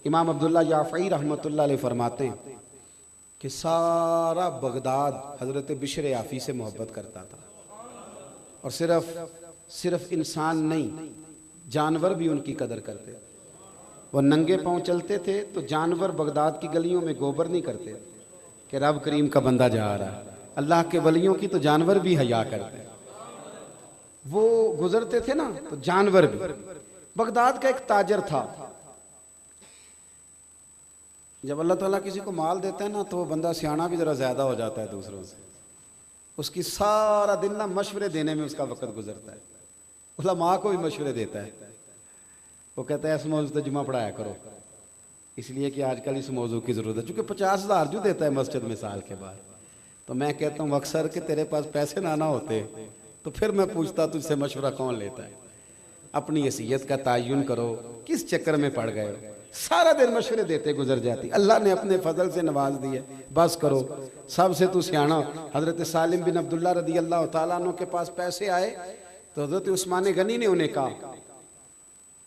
इमाम अब्दुल्ला याफ़ई रहमतुल्लाह अलैह फरमाते हैं कि सारा बगदाद हज़रत बिशर याफ़ी से मोहब्बत करता था, और सिर्फ इंसान नहीं, जानवर भी उनकी कदर करते थे। वो नंगे पाँव चलते थे तो जानवर बगदाद की गलियों में गोबर नहीं करते कि रब करीम का बंदा जा रहा है। अल्लाह के वलियों की तो जानवर भी हया करते, वो गुजरते थे ना तो जानवर भी। बगदाद का एक ताजर था, जब अल्लाह ताला किसी को माल देता है ना तो वो बंदा सियाना भी ज़रा ज़्यादा हो जाता है दूसरों से। उसकी सारा दिन ना मशवरे देने में उसका वक़्त गुजरता है। उलमा को भी मशवरे देता है। वो कहता है इस मौजू पर जुमा पढ़ाया करो, इसलिए कि आजकल इस मौजू की ज़रूरत है। चूँकि 50,000 जो देता है मस्जिद में साल के बाद, तो मैं कहता हूँ अक्सर कि तेरे पास पैसे ना होते तो फिर मैं पूछता तुझसे मशवरा कौन लेता है। अपनी हैसियत का तयन करो, किस चक्कर में पड़ गए हो। सारा दिन मशवरे देते गुजर जाती। अल्लाह ने अपने फजल से नवाज दिया, बस करो, सबसे तू सियाना। हजरत सालिम बिन अब्दुल्ला रदी अल्लाह तआला अन्हु के पास पैसे आए तो हजरत उस्मान गनी ने उन्हें कहा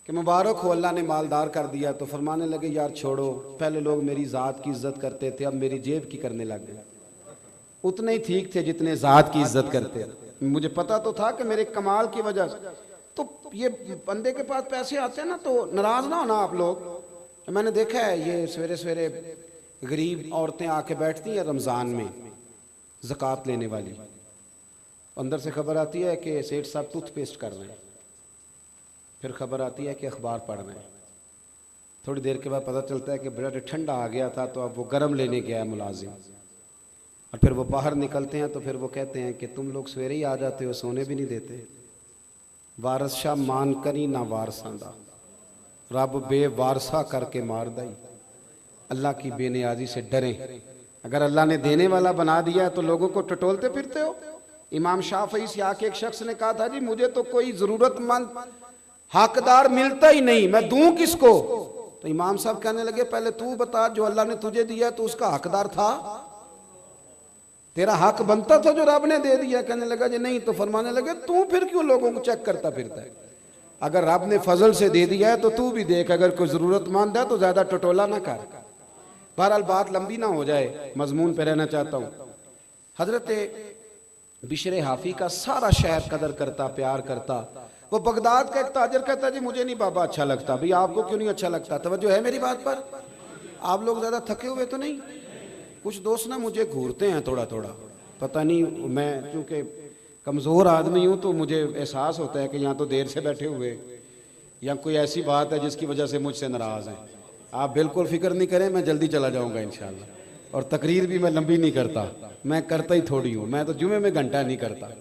कि मुबारक हो, अल्लाह ने मालदार कर दिया। तो फरमाने लगे यार छोड़ो, पहले लोग मेरी ज़ात की इज्जत करते थे, अब मेरी जेब की करने लग गए। उतने ही ठीक थे जितने ज़ात की इज्जत करते। मुझे पता तो था कि मेरे कमाल की वजह से, तो ये बंदे के पास पैसे आते हैं ना तो नाराज ना होना आप लोग। मैंने देखा है ये सवेरे सवेरे गरीब औरतें आके बैठती हैं रमज़ान में ज़कात लेने वाली, अंदर से खबर आती है कि सेठ साहब टूथपेस्ट कर रहे हैं, फिर खबर आती है कि अखबार पढ़ रहे हैं। थोड़ी देर के बाद पता चलता है कि ब्रेड ठंडा आ गया था तो अब वो गर्म लेने गया है मुलाजिम। और फिर वो बाहर निकलते हैं तो फिर वो कहते हैं कि तुम लोग सवेरे ही आ जाते हो, सोने भी नहीं देते। वारस शाह मान करी ना वारसा दा, रब बेवारसा करके मार दई। अल्लाह की बेनियाजी से डरें। अगर अल्लाह ने देने वाला बना दिया है तो लोगों को टटोलते फिरते हो। इमाम शाफई से आके एक शख्स ने कहा था जी मुझे तो कोई ज़रूरतमंद हकदार मिलता ही नहीं, मैं दूं किसको। तो इमाम साहब कहने लगे पहले तू बता, जो अल्लाह ने तुझे दिया तो उसका हकदार था, तेरा हक बनता था जो रब ने दे दिया। कहने लगा जी नहीं। तो फरमाने लगे तू फिर क्यों लोगों को चेक करता फिरता है। अगर रब ने फजल से दे दिया है तो तू भी देख, अगर कोई ज़रूरतमंद है तो ज़्यादा टटोला ना कर। बहरहाल बात लंबी ना हो जाए, मजमून पे रहना चाहता हूँ। हजरत बिशर हाफी का सारा शहर कदर करता, प्यार करता। वो बगदाद का एक ताजर कहता जी मुझे नहीं बाबा अच्छा लगता। भाई आपको क्यों नहीं अच्छा लगता? तवज्जो है मेरी बात पर? आप लोग ज़्यादा थके हुए तो नहीं? कुछ दोस्त ना मुझे घूरते हैं थोड़ा थोड़ा, पता नहीं, मैं क्योंकि कमज़ोर आदमी हूँ तो मुझे एहसास होता है कि यहाँ तो देर से बैठे हुए या कोई ऐसी बात है जिसकी वजह से मुझसे नाराज़ हैं। आप बिल्कुल फ़िक्र नहीं करें, मैं जल्दी चला जाऊँगा इंशाअल्लाह। और तकरीर भी मैं लंबी नहीं करता, मैं करता ही थोड़ी हूँ। मैं तो जुमे में घंटा नहीं करता,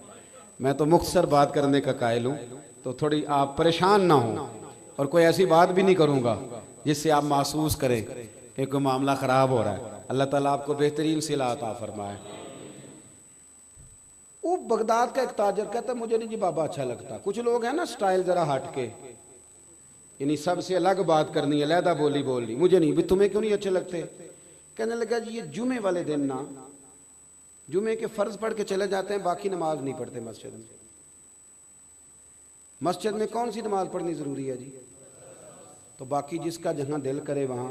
मैं तो मुख्तसर बात करने का कायल हूँ। तो थोड़ी आप परेशान ना हों, और कोई ऐसी बात भी नहीं करूँगा जिससे आप महसूस करें कि कोई मामला ख़राब हो रहा है। अल्लाह ताला आपको बेहतरीन सिला अता फरमाए। वो बगदाद का एक ताजर कहता मुझे नहीं जी बाबा अच्छा लगता। कुछ लोग हैं ना स्टाइल ज़रा हट के, यानी सबसे अलग बात करनी है, अलहदा बोली बोलनी, मुझे नहीं। भी तुम्हें क्यों नहीं अच्छे लगते? कहने लगा जी ये जुमे वाले दिन ना जुमे के फ़र्ज पढ़ के चले जाते हैं, बाकी नमाज नहीं पढ़ते मस्जिद में। मस्जिद में कौन सी नमाज पढ़नी ज़रूरी है जी? तो बाकी जिसका जहाँ दिल करे वहाँ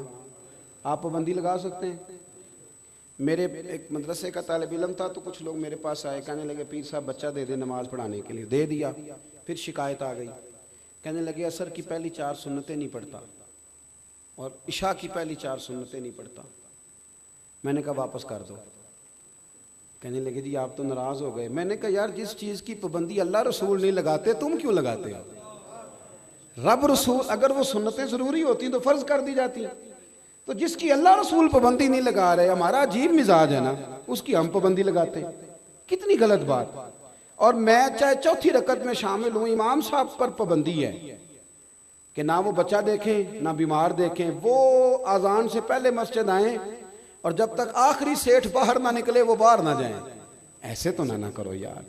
आप पाबंदी लगा सकते हैं। मेरे एक मदरसे का तालिब इल्म था तो कुछ लोग मेरे पास आए, कहने लगे पीर साहब बच्चा दे दे नमाज पढ़ाने के लिए। दे दिया, फिर शिकायत आ गई, कहने लगे असर की पहली 4 सुन्नतें नहीं पढ़ता और इशा की पहली 4 सुन्नतें नहीं पढ़ता। मैंने कहा वापस कर दो। कहने लगे जी आप तो नाराज़ हो गए। मैंने कहा यार जिस चीज़ की पाबंदी अल्लाह रसूल नहीं लगाते तुम क्यों लगाते हो? रब रसूल अगर वो सुन्नतें ज़रूरी होती तो फ़र्ज कर दी जाती। तो जिसकी अल्लाह रसूल पाबंदी नहीं लगा रहे, हमारा अजीब मिजाज है ना, उसकी हम पाबंदी लगाते, कितनी गलत बात। और मैं चाहे चौथी रकत में शामिल हूँ, इमाम साहब पर पाबंदी है कि ना वो बच्चा देखें ना बीमार देखें, वो अजान से पहले मस्जिद आएँ और जब तक आखिरी सेठ बाहर ना निकले वो बाहर ना जाएं। ऐसे तो ना करो यार,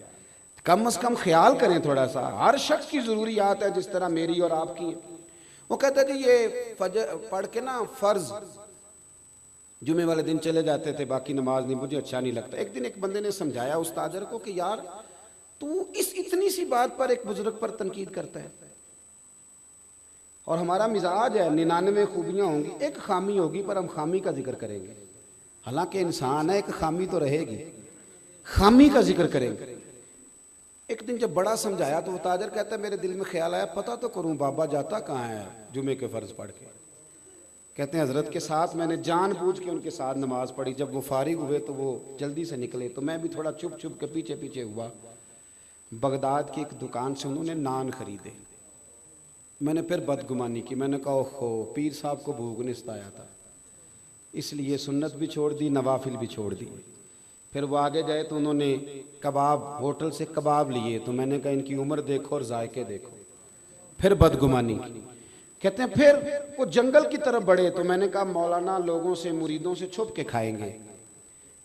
कम से कम ख्याल करें थोड़ा सा। हर शख्स की ज़रूरियात है जिस तरह मेरी और आपकी है। वो कहता है कि ये फजर पढ़ के ना फ़र्ज जुमे वाले दिन चले जाते थे, बाकी नमाज नहीं, मुझे अच्छा नहीं लगता। एक दिन एक बंदे ने समझाया उस ताजर को कि यार तू इस इतनी सी बात पर एक बुजुर्ग पर तनकीद करता है। और हमारा मिजाज है 99 खूबियाँ होंगी, एक खामी होगी पर हम खामी का जिक्र करेंगे। हालांकि इंसान है, एक खामी तो रहेगी, खामी का जिक्र करेंगे। एक दिन जब बड़ा समझाया तो वो ताजर कहता है मेरे दिल में ख्याल आया पता तो करूं बाबा जाता कहाँ है जुमे के फ़र्ज पढ़ के। कहते हैं हज़रत के साथ मैंने जानबूझ के उनके साथ नमाज़ पढ़ी। जब वो फारिग हुए तो वो जल्दी से निकले तो मैं भी थोड़ा चुप चुप के पीछे पीछे हुआ। बगदाद की एक दुकान से उन्होंने नान खरीदे। मैंने फिर बदगुमानी की, मैंने कहा ओहो पीर साहब को भूख ने सताया था इसलिए सुन्नत भी छोड़ दी, नवाफिल भी छोड़ दी। फिर वो आगे गए तो उन्होंने कबाब, होटल से कबाब लिए तो मैंने कहा इनकी उम्र देखो और जायके देखो। फिर बदगुमानी की। कहते हैं फिर वो जंगल की तरफ बढ़े तो मैंने कहा मौलाना लोगों से मुरीदों से छुप के खाएंगे।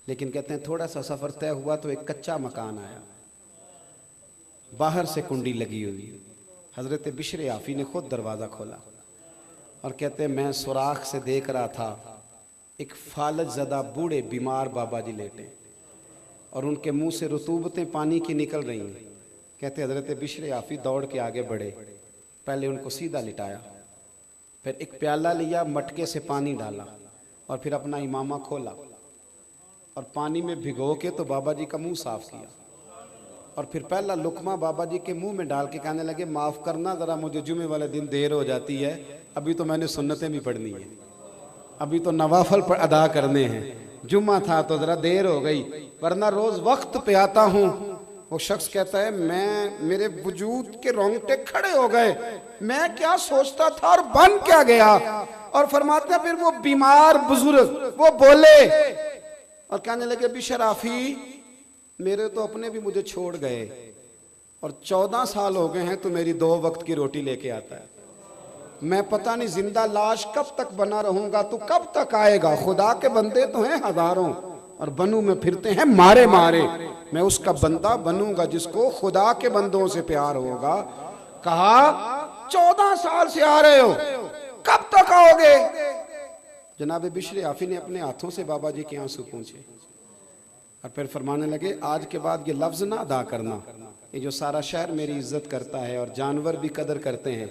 लेकिन कहते हैं थोड़ा सा सफ़र तय हुआ तो एक कच्चा मकान आया, बाहर से कुंडी लगी हुई। हज़रत बिशर आफ़ी ने खुद दरवाज़ा खोला और कहते हैं मैं सुराख से देख रहा था एक फालज ज़दा बूढ़े बीमार बाबा जी लेटे और उनके मुंह से रतूबतें पानी की निकल रही हैं। कहते हज़रत बिशर आफ़ी दौड़ के आगे बढ़े, पहले उनको सीधा लिटाया, फिर एक प्याला लिया, मटके से पानी डाला और फिर अपना इमामा खोला और पानी में भिगो के तो बाबा जी का मुंह साफ़ किया और फिर पहला लुकमा बाबा जी के मुंह में डाल के कहने लगे माफ़ करना ज़रा मुझे जुमे वाले दिन देर हो जाती है, अभी तो मैंने सुन्नतें भी पढ़नी है, अभी तो नवाफल पर अदा करने हैं, जुम्मा था तो ज़रा देर हो गई वरना रोज़ वक्त पे आता हूँ। वो शख्स कहता है मेरे वजूद के रोंगटे खड़े हो गए, मैं क्या सोचता था और बन क्या गया। और फरमाते हैं फिर वो बीमार बुजुर्ग वो बोले और कहने लगे बिशर आफ़ी मेरे तो अपने भी मुझे छोड़ गए और 14 साल हो गए हैं तो मेरी 2 वक्त की रोटी लेके आता है, मैं पता नहीं जिंदा लाश कब तक बना रहूंगा, तू कब तक आएगा। खुदा के बंदे तो हैं हजारों और बनू में फिरते हैं मारे मारे, मैं उसका बंदा बनूंगा जिसको खुदा के बंदों से प्यार होगा। कहा 14 साल से आ रहे हो, कब तक आओगे। जनाब बिशर आफ़ी ने अपने हाथों से बाबा जी के आंसू पूछे और फिर फरमाने लगे आज के बाद ये लफ्ज़ ना अदा करना, ये जो सारा शहर मेरी इज्जत करता है और जानवर भी कदर करते हैं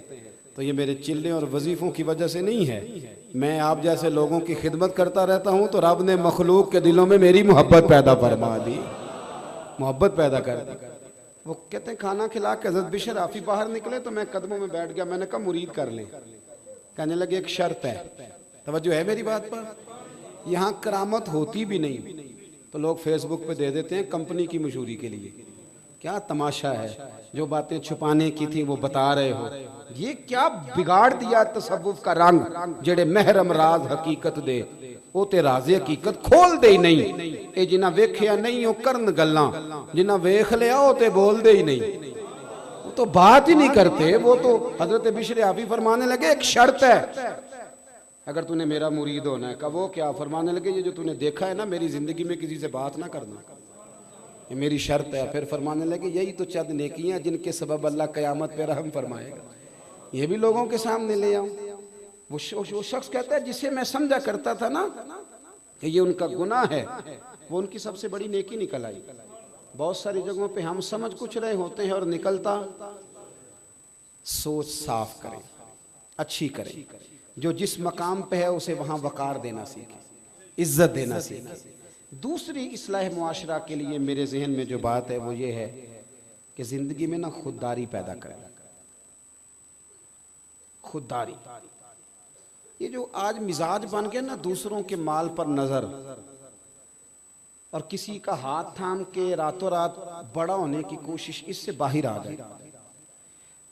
तो ये मेरे चिल्ले और वजीफ़ों की वजह से नहीं है, मैं आप जैसे लोगों की खिदमत करता रहता हूँ तो रब ने मखलूक के दिलों में मेरी मोहब्बत पैदा फरमा दी, मोहब्बत पैदा कर दी। वो कहते हैं खाना खिला के हज़रत बिशर आफ़ी बाहर निकले तो मैं कदमों में बैठ गया, मैंने कहा मुरीद कर लें। कहने लगे एक शर्त है, तवज्जो है मेरी बात पर, यहाँ करामत होती भी नहीं तो लोग फेसबुक पे दे देते हैं कंपनी की मशहूरी के लिए। क्या तमाशा है, जो बातें छुपाने की थी वो बता रहे हो, ये क्या बिगाड़ दिया तसव्वुफ का रंग जेड़े महरम राज हकीकत दे वो ते राज़े हकीकत खोल दे ही नहीं। ए जिन्ना वेखिया नहीं वो करन गल्लां, जिन्ना वेख लिया वो ते बोल दे ही नहीं, वो तो बात ही नहीं करते। वो तो हजरत बिशर आफ़ी फरमाने लगे एक शर्त है अगर तूने मेरा मुरीद होना है। कब वो क्या फरमाने लगे ये जो तूने देखा है ना मेरी जिंदगी में किसी से बात ना करना, ये मेरी शर्त है। फिर फरमाने लगे यही तो चंद नेकियां जिनके सबब अल्लाह क़यामत पे रहम फरमाएगा, ये भी लोगों के सामने ले आऊं। वो शख्स कहता है जिसे मैं समझा करता था ना कि ये उनका गुनाह है, वो उनकी सबसे बड़ी नेकी निकल आई। बहुत सारी जगहों पे हम समझ कुछ रहे होते हैं और निकलता सोच साफ करें, अच्छी करें, जो जिस मकाम पे है उसे वहां वकार देना सीखे, इज्जत देना सीखे। दूसरी इस्लाह मुआशरा के लिए मेरे जहन में जो बात है वो ये है कि जिंदगी में ना खुददारी पैदा करें। खुददारी ये जो आज मिजाज बन गया ना दूसरों के माल पर नजर और किसी का हाथ थाम के रातों रात बड़ा होने की कोशिश, इससे बाहर आ गए।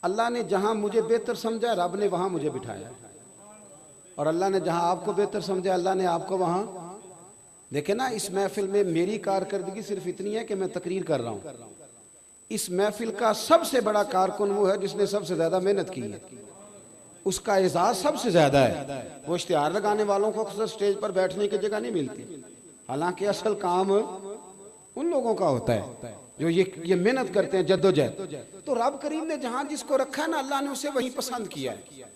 अल्लाह ने जहां मुझे बेहतर समझा रब ने वहां मुझे बिठाया और अल्लाह ने जहां आपको बेहतर समझा अल्लाह ने आपको वहां। देखे ना इस महफिल में मेरी कारकर्दगी सिर्फ इतनी है कि मैं तकरीर कर रहा हूं। इस महफिल का सबसे बड़ा कारकुन वो है जिसने सबसे ज्यादा मेहनत की है, उसका एजाज सबसे ज्यादा है। वो इश्तिहार लगाने वालों को अक्सर स्टेज पर बैठने की जगह नहीं मिलती, हालांकि असल काम उन लोगों का होता है जो ये मेहनत करते हैं, जद्दोजहद। तो रब करीम ने जहां जिसको रखा है ना अल्लाह ने उसे वहीं पसंद किया है।